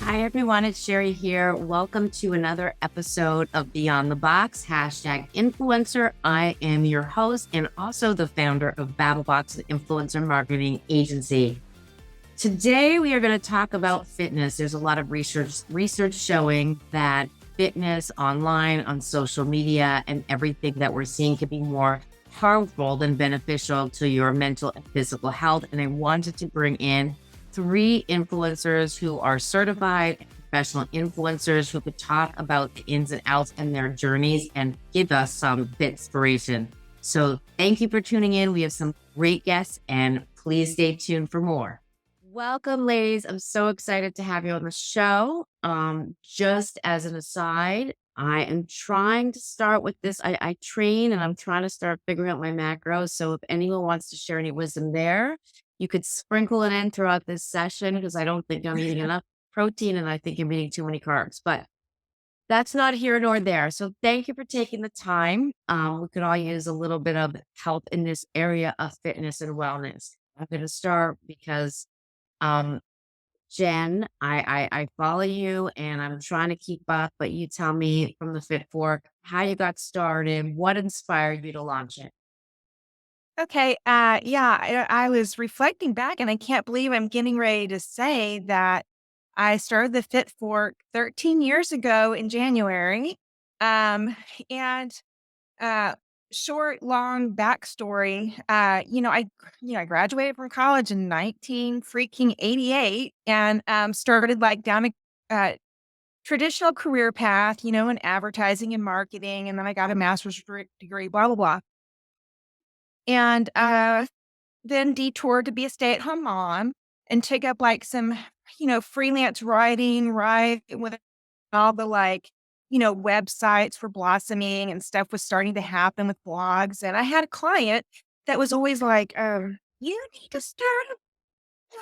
Hi, everyone. It's Sherry here. Welcome to another episode of Beyond the Box, #influencer. I am your host and also the founder of BattleBox, an influencer marketing agency. Today, we are going to talk about fitness. There's a lot of research showing that fitness online, on social media, and everything that we're seeing can be more harmful than beneficial to your mental and physical health. And I wanted to bring in three influencers who are certified and professional influencers who could talk about the ins and outs and their journeys and give us some inspiration. So thank you for tuning in. We have some great guests and please stay tuned for more. Welcome, ladies. I'm so excited to have you on the show. Just as an aside, I am trying to start with this. I train and I'm trying to start figuring out my macros. So if anyone wants to share any wisdom there, you could sprinkle it in throughout this session because I don't think I'm eating enough protein and I think I'm eating too many carbs, but that's not here nor there. So thank you for taking the time. We could all use a little bit of help in this area of fitness and wellness. I'm going to start because um, Jen, I follow you and I'm trying to keep up, but you tell me from the Fit Fork how you got started, what inspired you to launch it. Okay, I was reflecting back and I can't believe I'm getting ready to say that I started the Fit Fork 13 years ago in January. Um, and uh Short, long backstory. I graduated from college in 19 freaking 88 and started like down a traditional career path, in advertising and marketing, and then I got a master's degree, blah blah blah. And then detoured to be a stay-at-home mom and took up, like, some, freelance writing, right, with all the, like, websites were blossoming and stuff was starting to happen with blogs, and I had a client that was always like, "You need to start a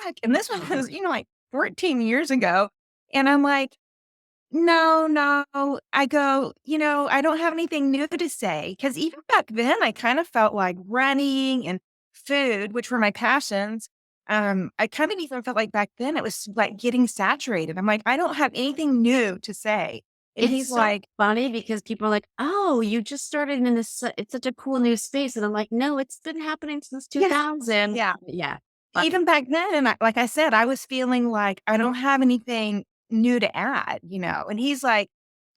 blog," and this one was, like, 14 years ago, and I'm like, "No, no." I go, "I don't have anything new to say because even back then, I kind of felt like running and food, which were my passions, I kind of even felt like back then it was, like, getting saturated. I'm like, "I don't have anything new to say." And It's he's so like, funny because people are like, "Oh, you just started in this it's such a cool new space." And I'm like, "No, it's been happening since "Yeah, 2000." yeah." Yeah. Funny. Even back then, like I said, I was feeling like I don't have anything new to add, and he's like,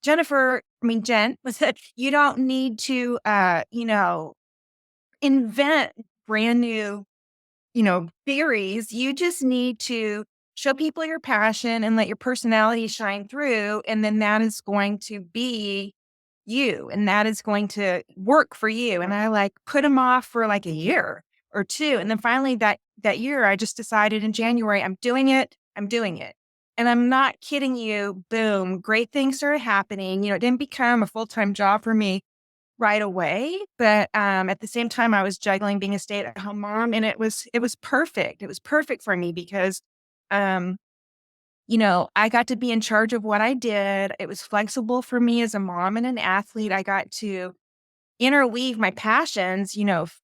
Jen was said, "You don't need to, invent brand new, theories. You just need to show people your passion and let your personality shine through. And then that is going to be you. And that is going to work for you." And I like put him off for like a year or two. And then finally that year, I just decided in January, I'm doing it. I'm doing it. And I'm not kidding you. Boom. Great things started happening. It didn't become a full-time job for me right away, but, at the same time, I was juggling being a stay-at-home mom, and it was perfect. It was perfect for me because, um, I got to be in charge of what I did. It was flexible for me as a mom and an athlete. I got to interweave my passions,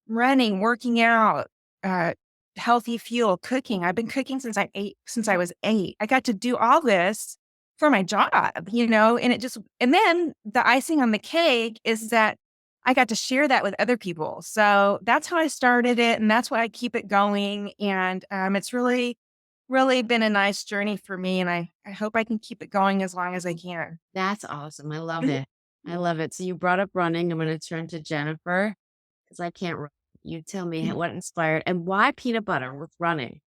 running, working out, uh, healthy fuel, cooking. I've been cooking since I was 8. I got to do all this for my job, and then the icing on the cake is that I got to share that with other people. So that's how I started it, and that's why I keep it going. And it's really, really been a nice journey for me, and I hope I can keep it going as long as I can. That's awesome. I love it. I love it. So you brought up running. I'm going to turn to Jennifer because I can't run. You tell me what inspired and why peanut butter with running.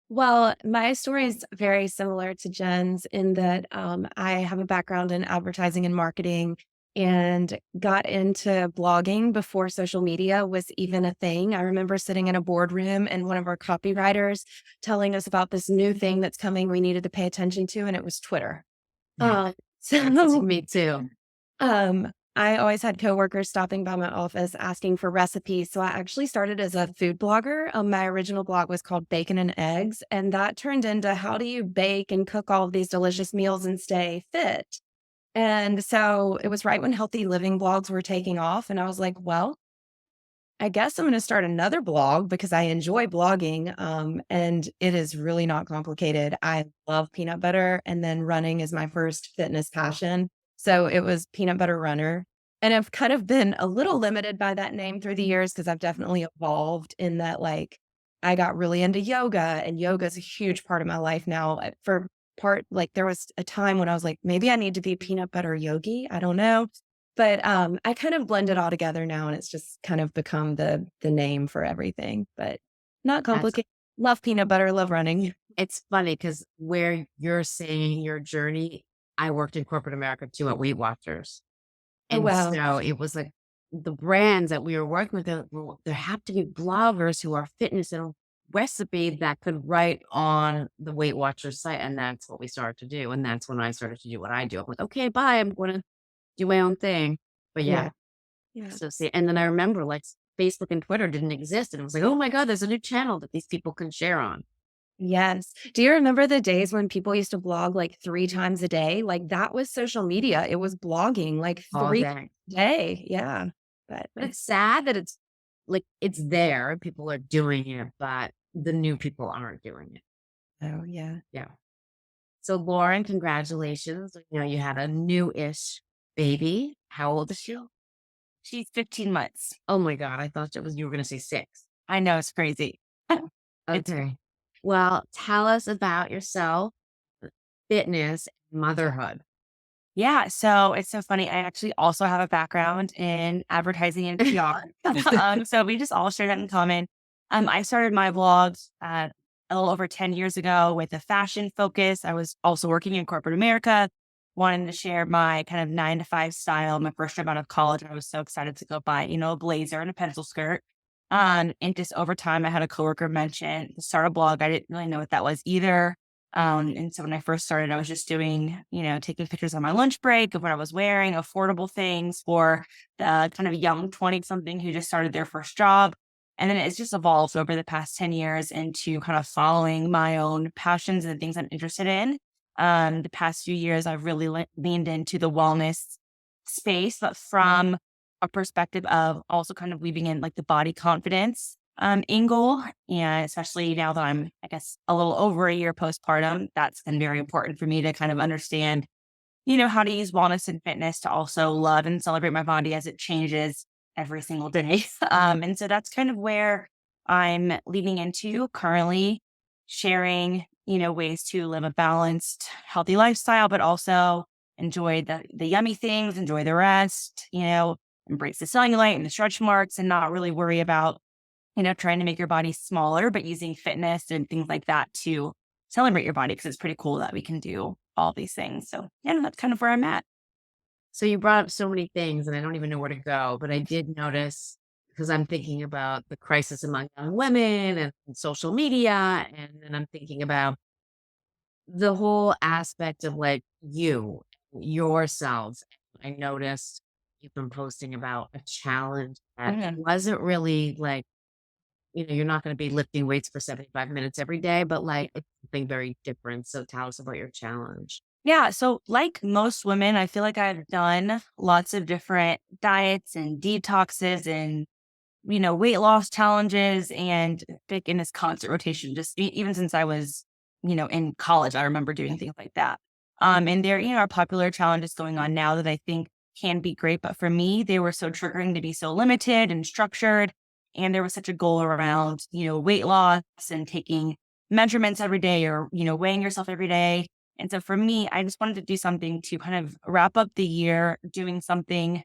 Well, my story is very similar to Jen's in that I have a background in advertising and marketing and got into blogging before social media was even a thing. I remember sitting in a boardroom and one of our copywriters telling us about this new thing that's coming we needed to pay attention to, and it was Twitter. Uh, That's so me too. I always had coworkers stopping by my office asking for recipes. So I actually started as a food blogger. My original blog was called Bacon and Eggs, and that turned into how do you bake and cook all of these delicious meals and stay fit? And so it was right when healthy living blogs were taking off. And I was like, well, I guess I'm going to start another blog because I enjoy blogging. And it is really not complicated. I love peanut butter, and then running is my first fitness passion. So it was Peanut Butter Runner. And I've kind of been a little limited by that name through the years because I've definitely evolved in that, like, I got really into yoga, and yoga is a huge part of my life now. For part, like, there was a time when I was like, maybe I need to be peanut butter yogi. I don't know. But, I kind of blend it all together now, and it's just kind of become the name for everything, but not That's complicated. Love peanut butter, love running. It's funny because where you're saying your journey, I worked in corporate America too at Weight Watchers. Oh, And wow. so it was like the brands that we were working with, there have to be bloggers who are fitness and recipe that could write on the Weight Watchers site. And that's what we started to do. And that's when I started to do what I do. I'm like, okay, bye. I'm going to do my own thing. But Yeah, yeah, yeah. so see, and then I remember like Facebook and Twitter didn't exist. And it was like, oh my God, there's a new channel that these people can share on Yes. Do you remember the days when people used to blog, like, 3 times a day? Like, that was social media. It was blogging, like, all 3 day. a day. Yeah. But But it's sad that it's like it's there. People are doing it, but the new people aren't doing it. oh, yeah. Yeah. So Lauren, congratulations. You know, you had a new-ish baby. How old is she? She's 15 months. Oh my God. I thought it was you were gonna say 6. I know it's crazy. It's Okay. Well, tell us about yourself, fitness, motherhood. Yeah, so it's so funny. I actually also have a background in advertising and PR. So we just all share that in common. I started my vlogs a little over 10 years ago with a fashion focus. I was also working in corporate America, wanting to share my kind of 9 to 5 style. My first job out of college, I was so excited to go buy, a blazer and a pencil skirt. And just over time, I had a coworker mention to start a blog. I didn't really know what that was either. And so when I first started, I was just doing, taking pictures on my lunch break of what I was wearing, affordable things for the kind of young 20 something who just started their first job. And then it's just evolved over the past 10 years into kind of following my own passions and the things I'm interested in. The past few years, I've really leaned into the wellness space, but from a perspective of also kind of weaving in like the body confidence angle. And especially now that I'm, I guess, a little over a year postpartum, that's been very important for me to kind of understand, how to use wellness and fitness to also love and celebrate my body as it changes every single day. And so that's kind of where I'm leading into currently, sharing, ways to live a balanced, healthy lifestyle, but also enjoy the yummy things, enjoy the rest, embrace the cellulite and the stretch marks and not really worry about trying to make your body smaller, but using fitness and things like that to celebrate your body because it's pretty cool that we can do all these things. So, yeah, that's kind of where I'm at. So you brought up so many things and I don't even know where to go, but I did notice because I'm thinking about the crisis among young women and social media. And then I'm thinking about the whole aspect of like yourselves. I noticed you've been posting about a challenge that Mhm. wasn't really like, you're not going to be lifting weights for 75 minutes every day, but like it's something very different. So tell us about your challenge. Yeah. So, like most women, I feel like I've done lots of different diets and detoxes and, weight loss challenges and fitness constant rotation, just even since I was, in college, I remember doing things like that. And there, are popular challenges going on now that I think can be great. But for me, they were so triggering to be so limited and structured. And there was such a goal around, weight loss and taking measurements every day or, weighing yourself every day. And so for me, I just wanted to do something to kind of wrap up the year doing something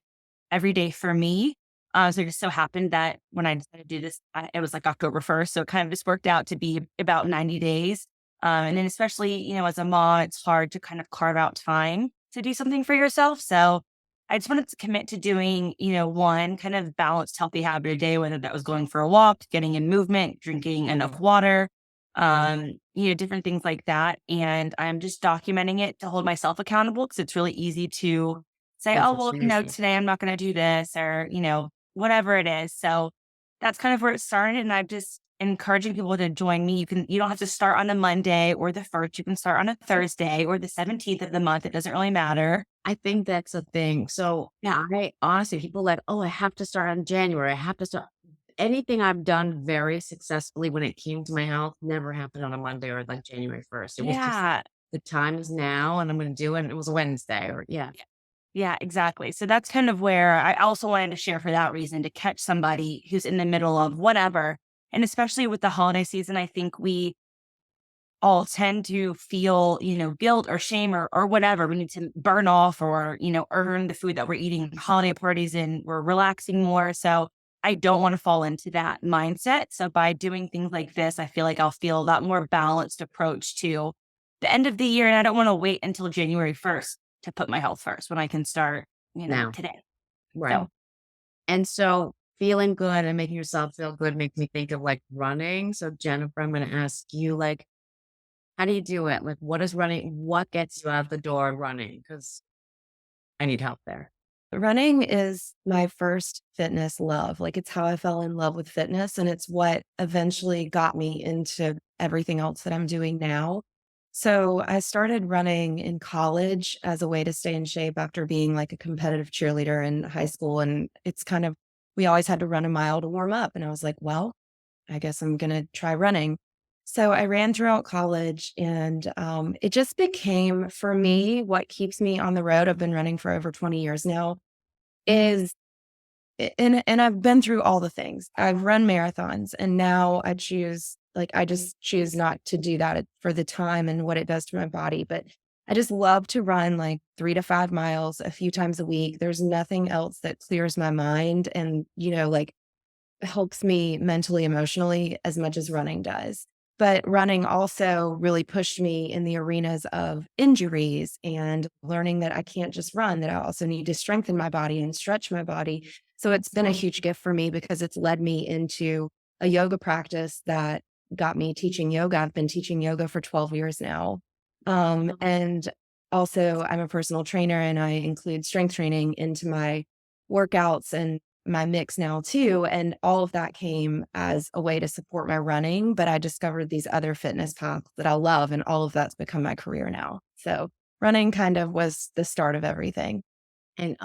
every day for me. So it just so happened that when I decided to do this, it was like October 1st. So it kind of just worked out to be about 90 days. And then especially, as a mom, it's hard to kind of carve out time to do something for yourself. So I just wanted to commit to doing, one kind of balanced, healthy habit a day, whether that was going for a walk, getting in movement, drinking enough water, different things like that. And I'm just documenting it to hold myself accountable because it's really easy to say, That's oh, what's well, amazing. today I'm not going to do this or, whatever it is. So that's kind of where it started. And I'm just encouraging people to join me. You don't have to start on a Monday or the first. You can start on a Thursday or the 17th of the month. It doesn't really matter. I think that's a thing. So yeah, I honestly, people like, oh, I have to start on January. I have to start. anything I've done very successfully when it came to my health never happened on a Monday or like January 1st. It was just Yeah. the time is now and I'm going to do it. And it was a Wednesday or yeah. Yeah, exactly. So that's kind of where I also wanted to share for that reason to catch somebody who's in the middle of whatever. And especially with the holiday season, I think we all tend to feel, guilt or shame or whatever. We need to burn off or, earn the food that we're eating at holiday parties and we're relaxing more. So I don't want to fall into that mindset. So by doing things like this, I feel like I'll feel that more balanced approach to the end of the year. And I don't want to wait until January 1st to put my health first when I can start, Now. today. Right. So And so feeling good and making yourself feel good makes me think of like running. So Jennifer, I'm going to ask you like, how do you do it? Like, what gets you out the door running? Because I need help there. Running is my first fitness love. Like it's how I fell in love with fitness. And it's what eventually got me into everything else that I'm doing now. So I started running in college as a way to stay in shape after being like a competitive cheerleader in high school. And it's kind of, we always had to run a mile to warm up. And I was like, well, I guess I'm going to try running. So I ran throughout college and it just became for me what keeps me on the road. I've been running for over 20 years now is and I've been through all the things. I've run marathons and now I just choose not to do that for the time and what it does to my body. But I just love to run like 3 to 5 miles a few times a week. There's nothing else that clears my mind and, like helps me mentally, emotionally as much as running does. But running also really pushed me in the arenas of injuries and learning that I can't just run, that I also need to strengthen my body and stretch my body. So it's been a huge gift for me because it's led me into a yoga practice that got me teaching yoga. I've been teaching yoga for 12 years now. And also, I'm a personal trainer and I include strength training into my workouts and my mix now too. And all of that came as a way to support my running. But I discovered these other fitness paths that I love, and all of that's become my career now. So running kind of was the start of everything. And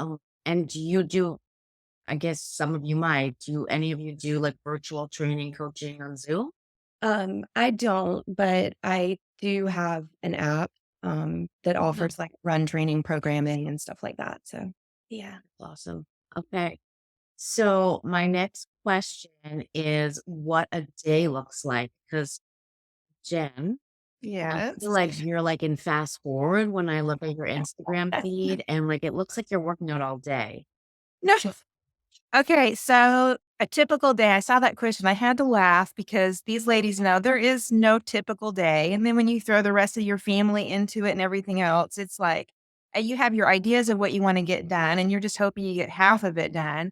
do you do, I guess some of you might, do any of you do like virtual training coaching on Zoom? I don't, but I do have an app that offers like run training programming and stuff like that. So yeah. Awesome. Okay. So my next question is what a day looks like. Because Jen, I Yes. feel like you're like in fast forward when I look at your Instagram feed and like it looks like you're working out all day. No. Okay, so a typical day, I saw that question. I had to laugh because these ladies know there is no typical day. And then when you throw the rest of your family into it and everything else, it's like you have your ideas of what you want to get done, and you're just hoping you get half of it done.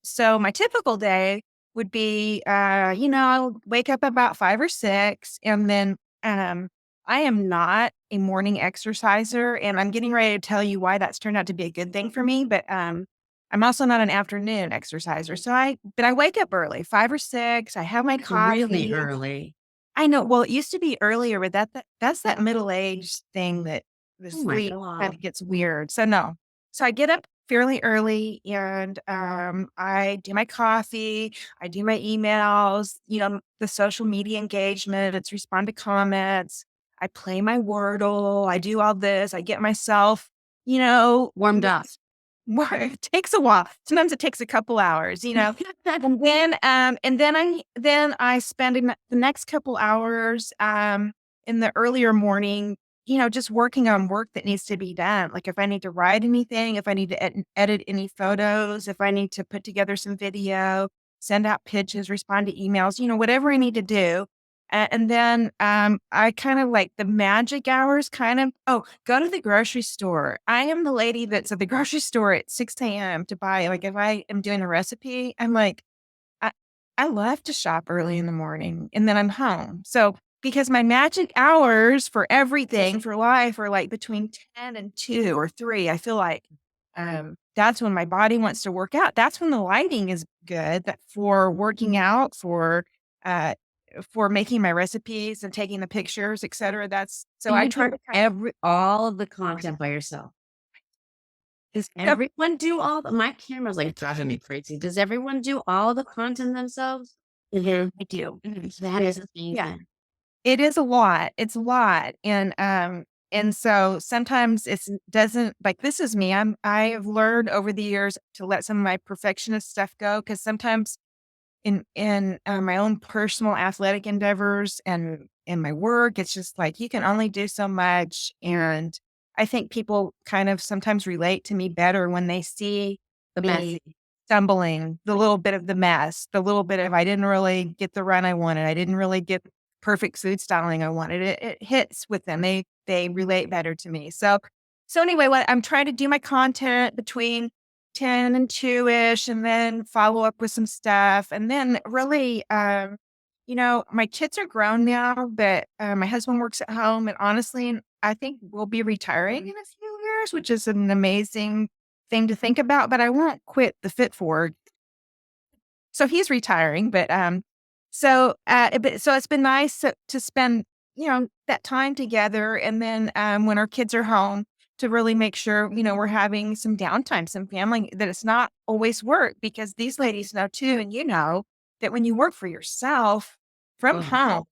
So my typical day would be, I'll wake up about 5 or 6, and then I am not a morning exerciser, and I'm getting ready to tell you why that's turned out to be a good thing for me. But I'm also not an afternoon exerciser. But I wake up early, 5 or 6. I have my coffee. Really early. I know. Well, it used to be earlier, but that's that middle age thing that the Oh my sleep kind God. of gets weird. So no. So I get up fairly early and I do my coffee, I do my emails, the social media engagement, it's respond to comments, I play my Wordle, I do all this, I get myself, Warmed up. well, it takes a while. Sometimes it takes a couple hours, and then I spend the next couple hours in the earlier morning, just working on work that needs to be done. Like if I need to write anything, if I need to edit any photos, if I need to put together some video, send out pitches, respond to emails, whatever I need to do. And then I kind of like the magic hours go to the grocery store. I am the lady that's at the grocery store at 6 a.m. to buy, like if I am doing a recipe, I'm like, I, I love to shop early in the morning and then I'm home. So because my magic hours for everything for life are like between 10 and 2 or 3, I feel like that's when my body wants to work out. That's when the lighting is good for working out, uh, for making my recipes and taking the pictures, et cetera. That's so And I you try do to all of the content by yourself. Does everyone do all my camera's like driving me crazy. Does everyone do all the content themselves? I do. That is Yeah. amazing. It is a lot. It's a lot. And so sometimes it's doesn't like this is me. I have learned over the years to let some of my perfectionist stuff go because sometimes in my own personal athletic endeavors and in my work, it's just like you can only do so much. And I think people kind of sometimes relate to me better when they see The me messy. stumbling, the little bit of the mess, the little bit of I didn't really get the run I wanted. I didn't really get perfect food styling I wanted. It hits with them. They relate better to me. So anyway, what I'm trying to do my content between 10 and 2-ish and then follow up with some stuff. And then really, my kids are grown now, but my husband works at home. And honestly, I think we'll be retiring in a few years, which is an amazing thing to think about. But I won't quit the Fit Forward. So he's retiring, but so it's been nice to spend, that time together. And then when our kids are home, to really make sure, we're having some downtime, some family, that it's not always work because these ladies know too. And that when you work for yourself from Oh, home,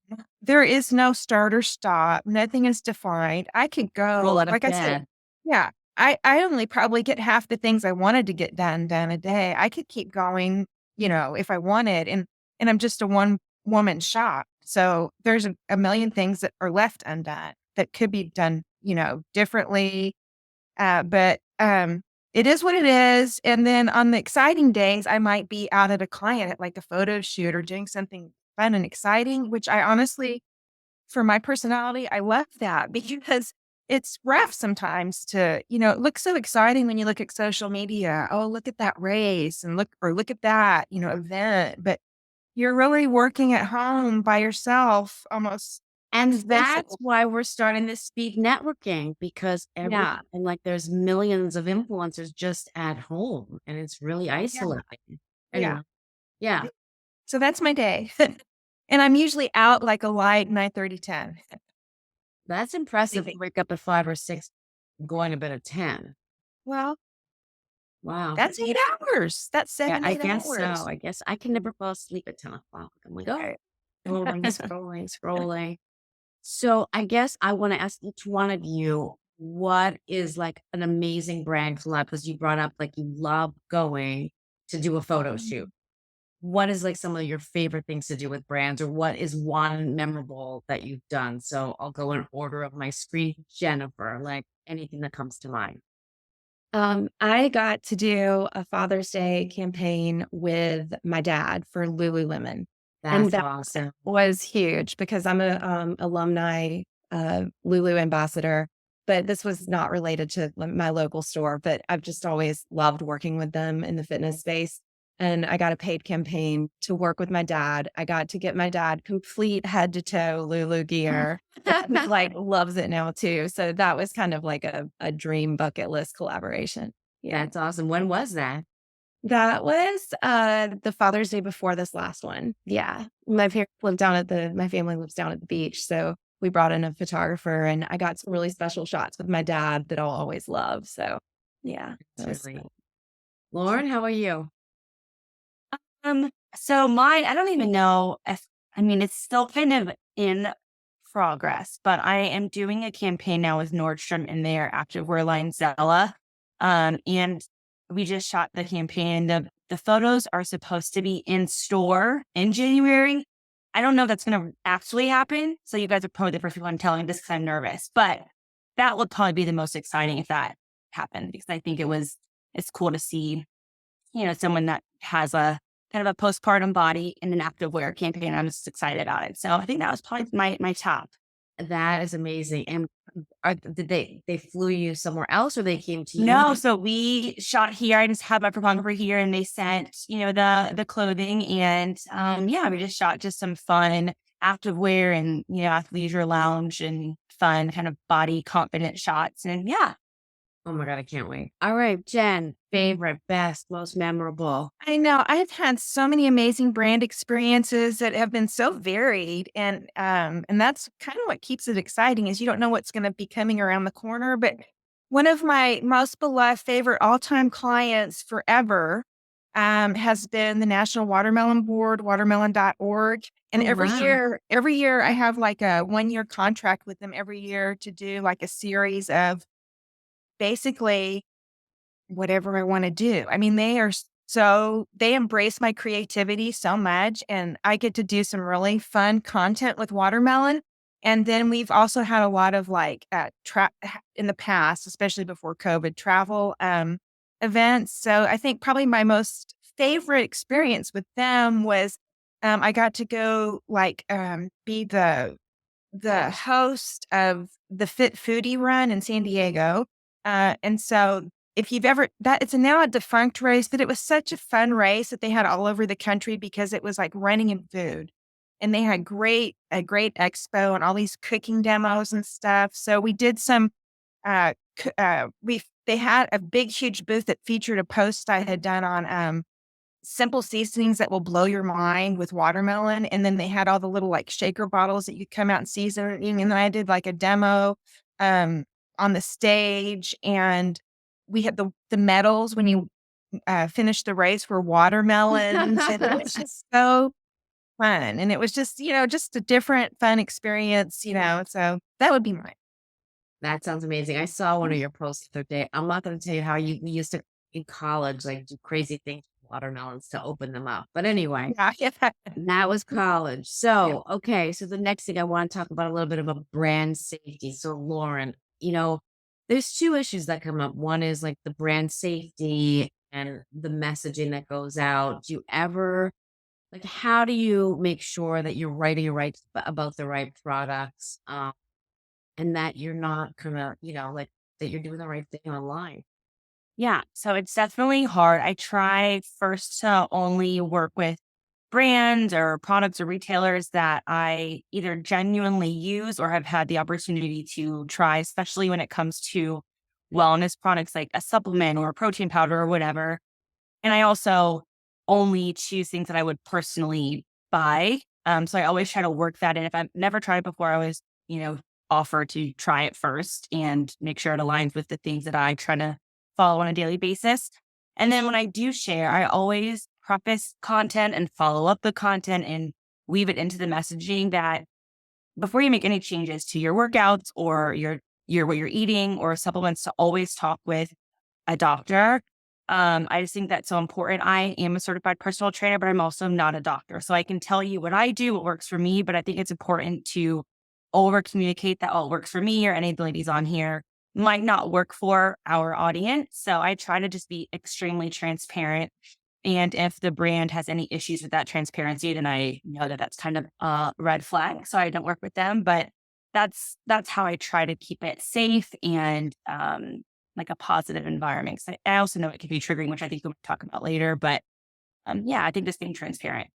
there is no start or stop. Nothing is defined. I could roll go, out of like I said, bed. yeah, I only probably get half the things I wanted to get done a day. I could keep going, if I wanted. And I'm just a one woman shop. So there's a million things that are left undone that could be done, differently. But it is what it is. And then on the exciting days, I might be out at a client at like a photo shoot or doing something fun and exciting, which I honestly, for my personality, I love that because it's rough sometimes to, it looks so exciting when you look at social media. Oh, look at that race and look at that, event. But you're really working at home by yourself almost And that's exclusively. why we're starting this speed networking because Yeah. and like there's millions of influencers just at home and it's really Yeah. isolating. Yeah. Anyway, yeah, So that's my day. And I'm usually out like a light 9:30, 10. that's impressive. Sleeping. Wake up at 5 or 6, going to bed at 10. Well, Wow. that's 8 hours. That's Yeah, seven, I eight guess so. hours. I guess I can never fall asleep at 10 o'clock. I'm like, oh, Right. scrolling. So I guess I want to ask each one of you, what is like an amazing brand collab? Because you brought up like you love going to do a photo shoot. What is like some of your favorite things to do with brands, or what is one memorable that you've done? So I'll go in order of my screen. Jennifer, like anything that comes to mind. I got to do a Father's Day campaign with my dad for Lululemon, and That's that awesome. was huge because I'm a alumni Lulu ambassador. But this was not related to my local store. But I've just always loved working with them in the fitness space. And I got a paid campaign to work with my dad. I got to get my dad complete head to toe Lulu gear. He, like, loves it now too. So that was kind of like a dream bucket list collaboration. Yeah. That's awesome. When was that? That was the Father's Day before this last one. Yeah. My family lives down at the beach. So we brought in a photographer and I got some really special shots with my dad that I'll always love. So yeah. That It's was really fun. Lauren, how are you? So mine, I don't even know if, I mean, it's still kind of in progress, but I am doing a campaign now with Nordstrom in their activewear line Zella. And we just shot the campaign. The photos are supposed to be in store in January. I don't know if that's going to actually happen. So you guys are probably the first people I'm telling this because I'm nervous, but that would probably be the most exciting if that happened because I think it's cool to see, someone that has a kind of a postpartum body in an activewear campaign. I'm just excited about it. So I think that was probably my top. That is amazing. And did they flew you somewhere else or they came to you? No, so we shot here. I just had my photographer here and they sent, the clothing and yeah, we just shot just some fun activewear and, athleisure lounge and fun kind of body confident shots. And yeah. Oh my God, I can't wait. All right, Jen, favorite, best, most memorable. I know. I've had so many amazing brand experiences that have been so varied. And that's kind of what keeps it exciting is you don't know what's going to be coming around the corner. But One of my most beloved favorite all-time clients forever has been the National Watermelon Board, watermelon.org. And Oh, wow. every year I have like a 1-year contract with them every year to do like a series of basically whatever I want to do. I mean, they embrace my creativity so much, and I get to do some really fun content with watermelon. And then we've also had a lot of like in the past, especially before COVID, travel events. So I think probably my most favorite experience with them was I got to go like be the host of the Fit Foodie Run in San Diego. And so if you've ever that it's now a defunct race, but it was such a fun race that they had all over the country because it was like running in food. And they had a great expo and all these cooking demos and stuff. So we did some we they had a big huge booth that featured a post I had done on simple seasonings that will blow your mind with watermelon. And then they had all the little like shaker bottles that you come out and season. And then I did like a demo um, on the stage, and we had the medals when you finished the race were watermelons. And it was just so fun. And it was just, just a different fun experience, so that would be mine. That sounds amazing. I saw one of your posts the other day. I'm not going to tell you how you used to in college, like do crazy things with watermelons to open them up. But anyway, Yeah, yeah. that was college. So, okay. So the next thing I want to talk about a little bit about brand safety. So, Lauren, there's two issues that come up. One is like the brand safety and the messaging that goes out. Do you ever like how do you make sure that you're writing right about the right products? And that you're not gonna, like that you're doing the right thing online. Yeah. So it's definitely hard. I try first to only work with brands or products or retailers that I either genuinely use or have had the opportunity to try, especially when it comes to wellness products like a supplement or a protein powder or whatever. And I also only choose things that I would personally buy. So I always try to work that in. If I've never tried it before, I always, offer to try it first and make sure it aligns with the things that I try to follow on a daily basis. And then when I do share, I always preface content and follow up the content and weave it into the messaging that before you make any changes to your workouts or your what you're eating or supplements, to always talk with a doctor. I just think that's so important. I am a certified personal trainer, but I'm also not a doctor. So I can tell you what I do, what works for me, but I think it's important to over communicate that what works for me or any of the ladies on here might not work for our audience. So I try to just be extremely transparent. And if the brand has any issues with that transparency, then I know that that's kind of a red flag. So I don't work with them. But that's how I try to keep it safe and like a positive environment. 'Cause I also know it can be triggering, which I think we'll talk about later. But yeah, I think just being transparent.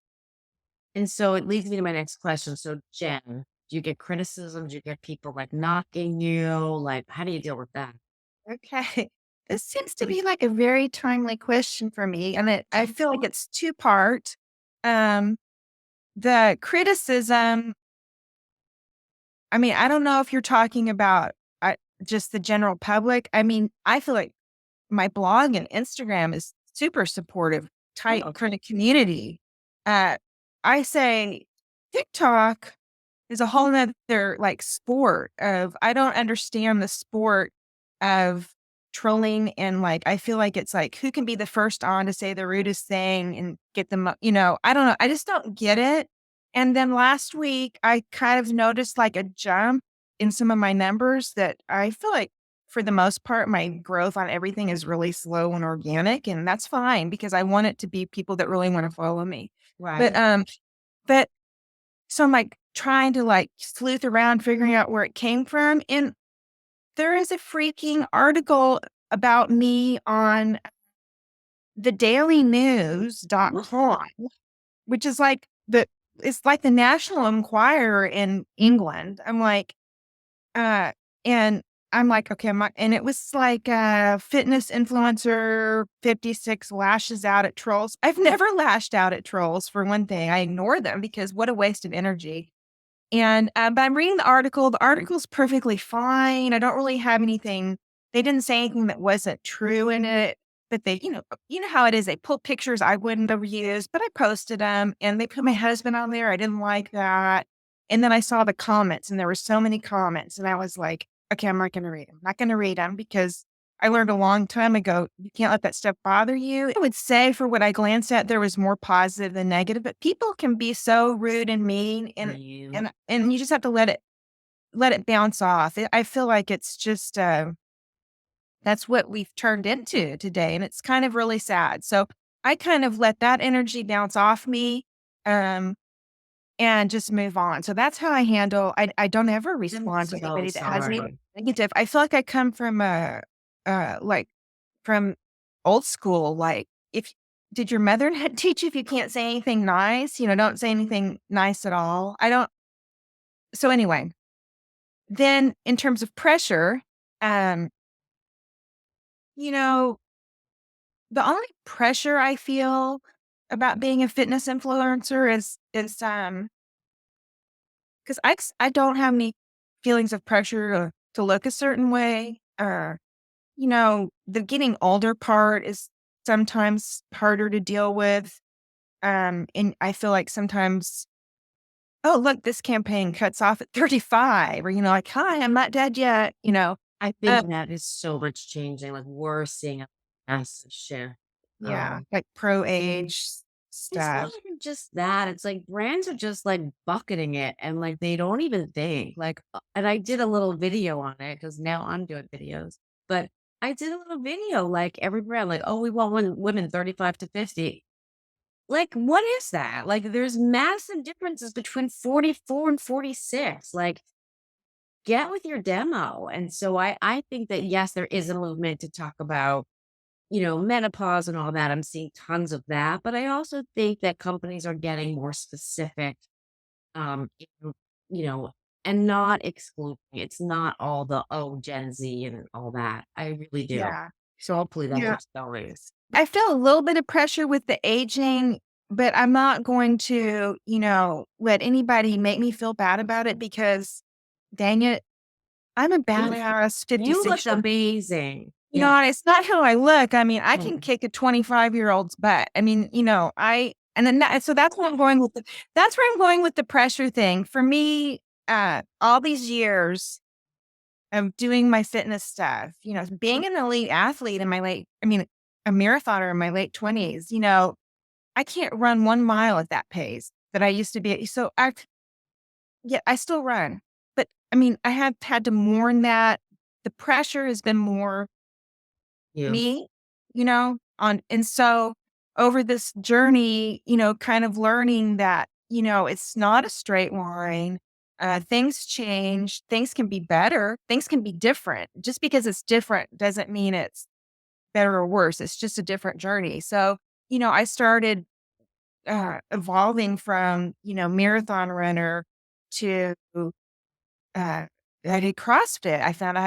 And so it leads me to my next question. So, Jen, do you get criticism? Do you get people like knocking you? Like, how do you deal with that? Okay. This seems to be like a very timely question for me. And I feel like it's two part. Um, the criticism, I mean, I don't know if you're talking about just the general public. I mean, I feel like my blog and Instagram is super supportive, tight kind of community. Uh, I say TikTok is a whole nother like sport of, I don't understand the sport of trolling. And like, I feel like it's like, who can be the first on to say the rudest thing and get them, I don't know. I just don't get it. And then last week, I kind of noticed like a jump in some of my numbers that I feel like for the most part, my growth on everything is really slow and organic. And that's fine because I want it to be people that really want to follow me. Right. But so I'm like trying to like sleuth around, figuring out where it came from. And there is a freaking article about me on thedailynews.com, which is like it's like the National Enquirer in England. I'm like, and I'm like, okay, and it was like fitness influencer 56 lashes out at trolls. I've never lashed out at trolls for one thing. I ignore them because what a waste of energy. And but I'm reading the article. The article's perfectly fine. I don't really have anything they didn't say anything that wasn't true in it, but they, you know how it is. They pull pictures I wouldn't have used, but I posted them and they put my husband on there. I didn't like that. And then I saw the comments and there were so many comments and I was like, okay, I'm not going to read them. I'm not going to read them because I learned a long time ago, you can't let that stuff bother you. I would say for what I glanced at, there was more positive than negative, but people can be so rude and mean and you just have to let it bounce off. I feel like it's just, that's what we've turned into today. And it's kind of really sad. So I kind of let that energy bounce off me, and just move on. So that's how I handle, I don't ever respond to so anybody that has any sorry. negative. I feel like I come from like from old school. Like if, did your mother not teach you if you can't say anything nice, don't say anything nice at all. I don't. So anyway, then in terms of pressure, um, you know, the only pressure I feel about being a fitness influencer is because I don't have any feelings of pressure to look a certain way. The getting older part is sometimes harder to deal with. And I feel like sometimes, oh, look, this campaign cuts off at 35, or, like, hi, I'm not dead yet. I Uh, think that is so much changing. Like we're seeing a massive shift. yeah, like pro age It's not stuff. even just that. It's like brands are just like bucketing it and like they don't even think. And I did a little video on it because now I'm doing videos. But I did a little video like every brand, like, oh, we want women 35 to 50. Like, what is that? Like, there's massive differences between 44 and 46. Like, get with your demo. And so I think that yes, there is a movement to talk about, menopause and all that. I'm seeing tons of that. But I also think that companies are getting more specific, in, you know, and not excluding. It's not all the Gen Z and all that. I really do. Yeah. So hopefully that Yeah. works always. I feel a little bit of pressure with the aging, but I'm not going to, let anybody make me feel bad about it because dang it, I'm a badass You look 56. amazing. Yeah. And it's not how I look. I mean, I can kick a 25-year-old's butt. I mean, and then so that's where I'm going with the pressure thing. For me, all these years of doing my fitness stuff, being an elite athlete a marathoner in my late 20s, I can't run 1 mile at that pace that I used to be. So I still run, but I mean, I have had to mourn that. The pressure has been more You. me, and so over this journey, kind of learning that, it's not a straight line. Things change, things can be better, things can be different. Just because it's different doesn't mean it's better or worse. It's just a different journey. So, I started evolving from, marathon runner to I did CrossFit. I found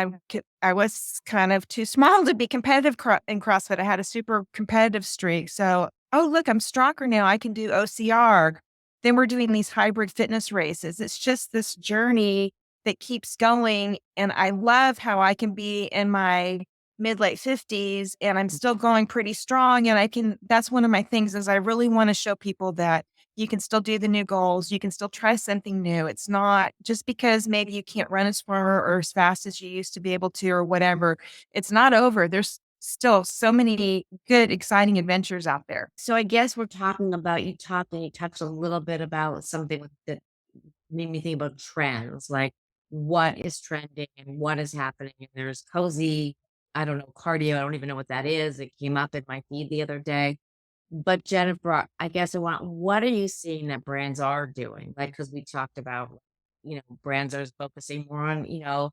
I was kind of too small to be competitive in CrossFit. I had a super competitive streak. So, oh, look, I'm stronger now. I can do OCR. Then we're doing these hybrid fitness races. It's just this journey that keeps going. And I love how I can be in my late 50s and I'm still going pretty strong. And that's one of my things is I really want to show people that you can still do the new goals. You can still try something new. It's not just because maybe you can't run as far or as fast as you used to be able to or whatever. It's not over. There's still so many good, exciting adventures out there. So I guess we're talking about you touched a little bit about something that made me think about trends, like what is trending and what is happening. And there's cozy, I don't know, cardio. I don't even know what that is. It came up in my feed the other day. But Jennifer, I guess what are you seeing that brands are doing? Like, because we talked about, brands are focusing more on,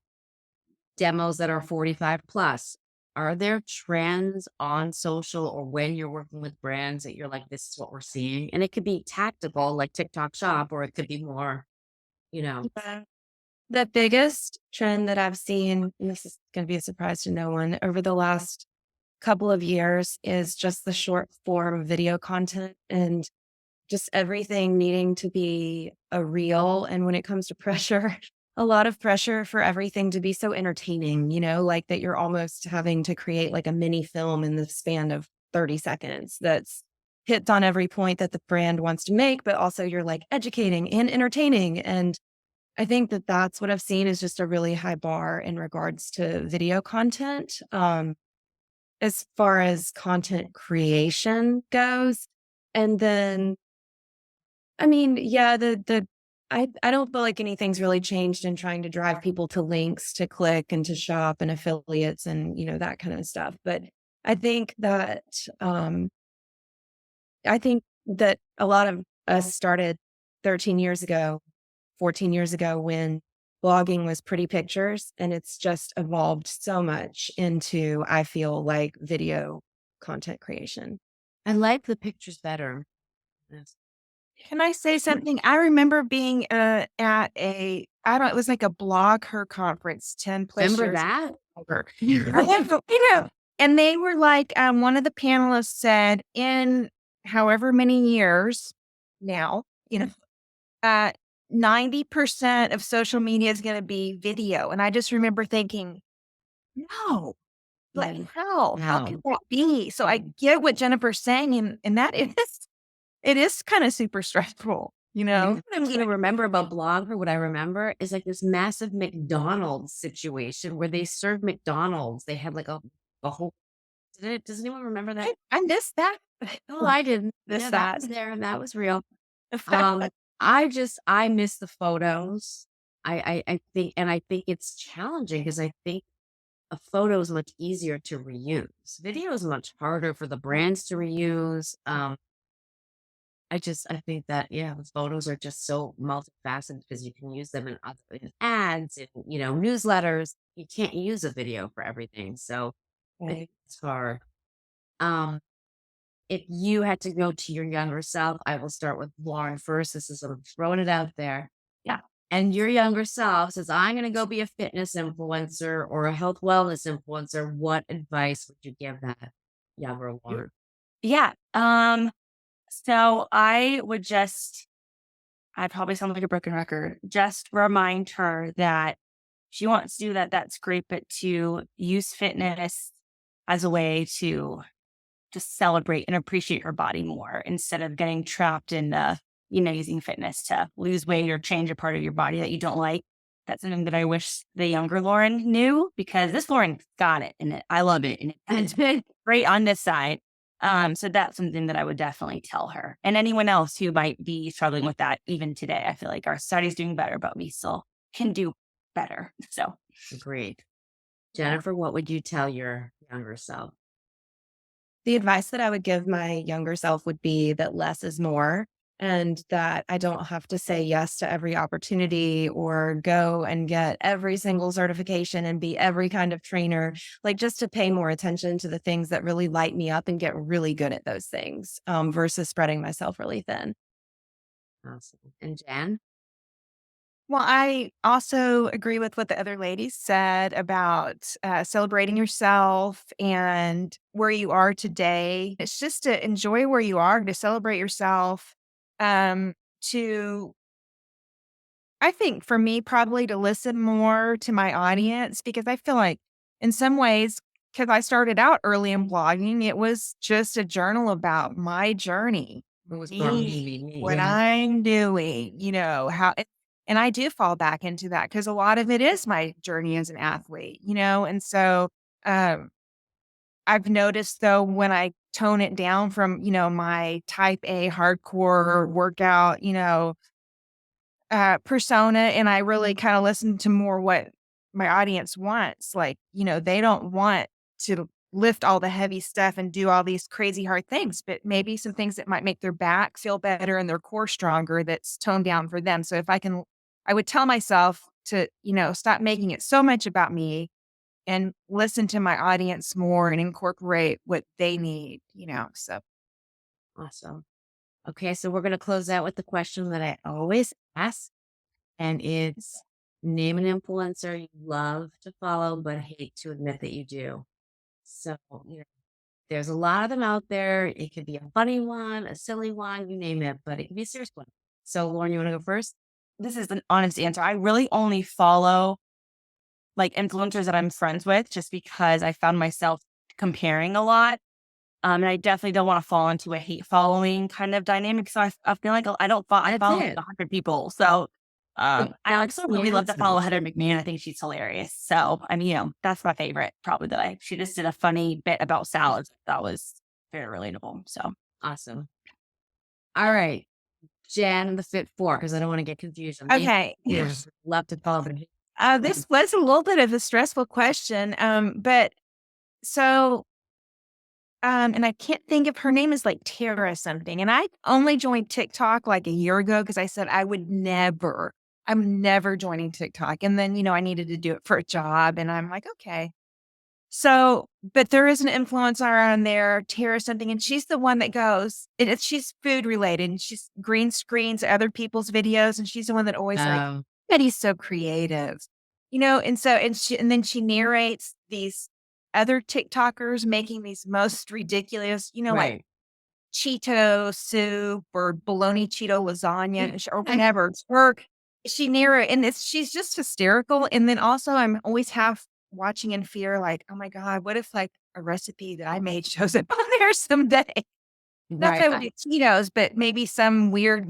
demos that are 45 plus. Are there trends on social or when you're working with brands that you're like, this is what we're seeing? And it could be tactical, like TikTok shop, or it could be more, Yeah. The biggest trend that I've seen, and this is going to be a surprise to no one, over the last couple of years is just the short form video content and just everything needing to be a reel. And when it comes to pressure, a lot of pressure for everything to be so entertaining, like that you're almost having to create like a mini film in the span of 30 seconds that's hits on every point that the brand wants to make, but also you're like educating and entertaining. And I think that that's what I've seen is just a really high bar in regards to video content. As far as content creation goes. And then, I mean, yeah, I don't feel like anything's really changed in trying to drive people to links to click and to shop and affiliates and, that kind of stuff. But I think that, um, I think that a lot of us started 13 years ago, 14 years ago when blogging was pretty pictures, and it's just evolved so much into, I feel like, video content creation. I like the pictures better. Yes. Can I say something? I remember being at it was like a blog her conference 10 plus Remember years that? ago. And they were like, one of the panelists said, in however many years now, 90% of social media is going to be video. And I just remember thinking, no, like how? How Wow. can that be? So I get what Jennifer's saying, and that is it is kind of super stressful, What I'm going to remember about Blogger, what I remember is like this massive McDonald's situation where they served McDonald's. They had like a whole, does anyone remember that? I missed that. Oh, I didn't. Miss Yeah, that that. was there and that was real. I miss the photos. I think, and I think it's challenging because I think a photo is much easier to reuse. Video is much harder for the brands to reuse. I think that, yeah, the photos are just so multifaceted because you can use them in ads and, newsletters. You can't use a video for everything. So I think it's hard. Um, if you had to go to your younger self, I will start with Lauren first. This is, I'm throwing it out there. Yeah. And your younger self says, I'm going to go be a fitness influencer or a health wellness influencer. What advice would you give that younger Lauren? Yeah. So I'd probably sound like a broken record, just remind her that she wants to do that. That's great. But to use fitness as a way to just celebrate and appreciate her body more instead of getting trapped in using fitness to lose weight or change a part of your body that you don't like. That's something that I wish the younger Lauren knew, because this Lauren got it and I love it. And it's been great on this side. So that's something that I would definitely tell her, and anyone else who might be struggling with that even today. I feel like our society's doing better, but we still can do better. So Agreed. Jennifer, what would you tell your younger self? The advice that I would give my younger self would be that less is more, and that I don't have to say yes to every opportunity or go and get every single certification and be every kind of trainer, like just to pay more attention to the things that really light me up and get really good at those things, versus spreading myself really thin. Awesome. And Jan? Well, I also agree with what the other ladies said about celebrating yourself and where you are today. It's just to enjoy where you are, to celebrate yourself, to, I think for me, probably to listen more to my audience, because I feel like in some ways, because I started out early in blogging, it was just a journal about my journey, It was what I'm doing, how, and I do fall back into that because a lot of it is my journey as an athlete, and so um, I've noticed though when I tone it down from, my type A hardcore workout, persona, and I really kind of listen to more what my audience wants. Like, they don't want to lift all the heavy stuff and do all these crazy hard things, but maybe some things that might make their back feel better and their core stronger that's toned down for them. So if I would tell myself to, stop making it so much about me and listen to my audience more and incorporate what they need, so. Awesome. Okay, so we're going to close out with the question that I always ask, and it's name an influencer you love to follow but hate to admit that you do. So, there's a lot of them out there. It could be a funny one, a silly one, you name it, but it could be a serious one. So, Lauren, you want to go first? this is an honest answer. I really only follow like influencers that I'm friends with just because I found myself comparing a lot. And I definitely don't want to fall into a hate following kind of dynamic. So I feel like I That's follow like it. 100 people. So I That's also really love to follow Heather McMahon. I think she's hilarious. So I mean, that's my favorite probably that she just did a funny bit about salads. That was very relatable. So awesome. All right. Jen, the Fit Four, because I don't want to get confused. Okay. Love to follow. This was a little bit of a stressful question. But so, and I can't think of her name is like Tara something. And I only joined TikTok like a year ago because I said I'm never joining TikTok. And then, I needed to do it for a job. And I'm like, okay. So, but there is an influencer on there, Tara something, and she's the one that goes, she's food related and she's green screens other people's videos. And she's the one that always like, Betty's so creative, and then she narrates these other TikTokers making these most ridiculous, like right. Cheeto soup or bologna Cheeto lasagna or whatever. She narrates, and she's just hysterical. And then also I'm always half watching in fear, like, oh my God, what if like a recipe that I made shows up on there someday? Not that I would do Cheetos, but maybe some weird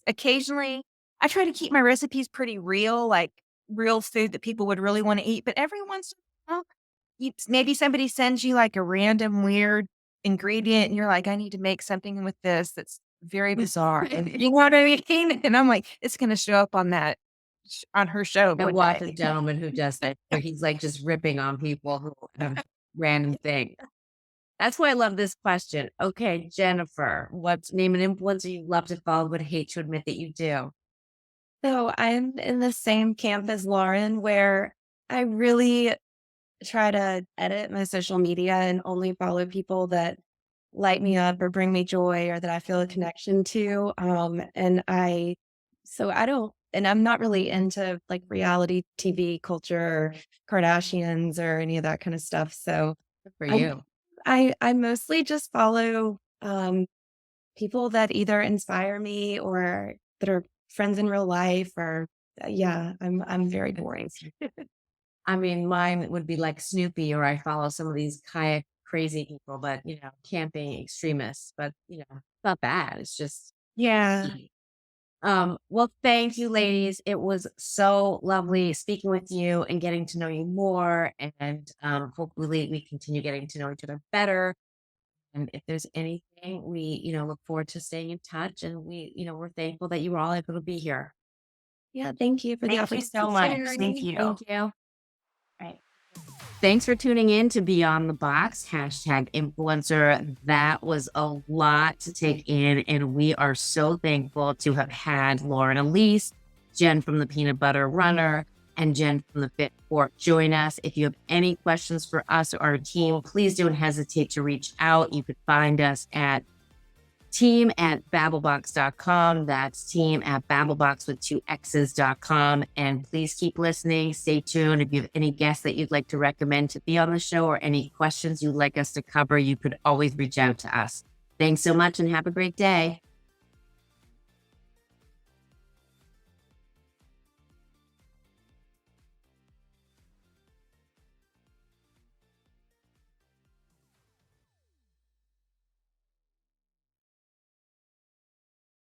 occasionally I try to keep my recipes pretty real, like real food that people would really want to eat. But every once in a while, maybe somebody sends you like a random weird ingredient and you're like, I need to make something with this that's very bizarre. And you know what I mean? And I'm like, it's going to show up on on her show. I watch a gentleman who does that, where he's like just ripping on people who have random things. That's why I love this question. Okay, Jennifer, what's name an influencer you love to follow but hate to admit that you do? So I'm in the same camp as Lauren, where I really try to edit my social media and only follow people that light me up or bring me joy or that I feel a connection to. And I'm not really into like reality TV culture or Kardashians or any of that kind of stuff. So Good for you. I mostly just follow people that either inspire me or that are friends in real life or I'm very boring. I mean, mine would be like Snoopy, or I follow some of these kayak crazy people, but camping extremists. But it's not bad. It's just Yeah. well, thank you, ladies. It was so lovely speaking with you and getting to know you more. And hopefully we continue getting to know each other better. And if there's anything, we, look forward to staying in touch. And we're thankful that you were all able to be here. Yeah, thank you for the thank you opportunity. so much. Thank you. Thank you. Right. Thanks for tuning in to Beyond the Box, #influencer. That was a lot to take in, and we are so thankful to have had Lauren Elise, Jen from the Peanut Butter Runner, and Jen from the Fit Fork join us. If you have any questions for us or our team, please don't hesitate to reach out. You could find us at team@babblebox.com. That's team@babblebox with 2x's.com. And please keep listening. Stay tuned. If you have any guests that you'd like to recommend to be on the show or any questions you'd like us to cover, you could always reach out to us. Thanks so much and have a great day.